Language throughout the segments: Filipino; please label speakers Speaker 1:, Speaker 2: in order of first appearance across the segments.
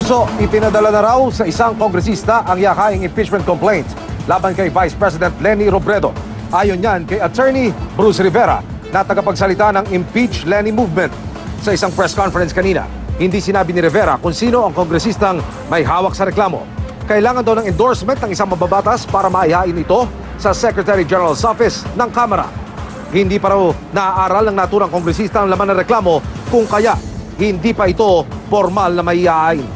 Speaker 1: So, ipinadala na raw sa isang kongresista ang yakaing impeachment complaint laban kay Vice President Leni Robredo. Ayon yan kay Attorney Bruce Rivera na tagapagsalita ng Impeach Leni Movement. Sa isang press conference kanina, hindi sinabi ni Rivera kung sino ang kongresistang may hawak sa reklamo. Kailangan daw ng endorsement ng isang mababatas para maihain ito sa Secretary General's Office ng Kamara. Hindi pa raw naaaral ng naturang kongresista ang laman ng reklamo kung kaya hindi pa ito formal na maihain.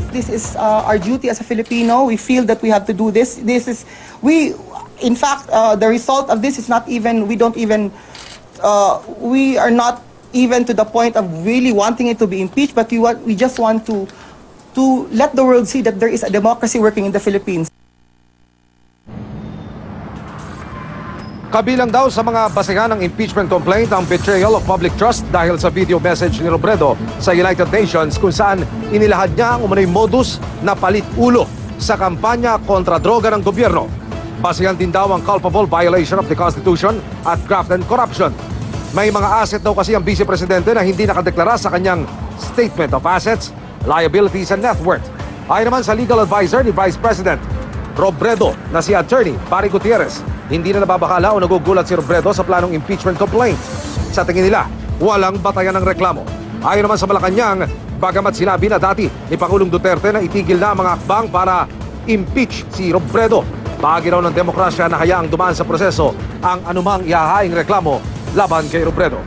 Speaker 2: This is our duty as a Filipino. We feel that we have to do this. In fact, the result of this is not even, we are not even to the point of really wanting it to be impeached, but we just want to let the world see that there is a democracy working in the Philippines.
Speaker 1: Kabilang daw sa mga basehan ng impeachment complaint ang betrayal of public trust dahil sa video message ni Robredo sa United Nations kung saan inilahad niya ang umano'y modus na palit ulo sa kampanya kontra droga ng gobyerno. Basehan din daw ang culpable violation of the Constitution at graft and corruption. May mga asset daw kasi ang Vice Presidente na hindi nakadeklara sa kanyang Statement of Assets, Liabilities and Net Worth. Ayon naman sa legal advisor ni Vice President Robredo na si Attorney Barry Gutierrez, hindi na nababakala o nagugulat si Robredo sa planong impeachment complaint. Sa tingin nila, walang batayan ng reklamo. Ayon naman sa Malacanang, bagamat sinabi na dati ni Pangulong Duterte na itigil na ang mga hakbang para impeach si Robredo, bahagi raw ng demokrasya na hayaang dumaan sa proseso ang anumang ihahaing reklamo laban kay Robredo.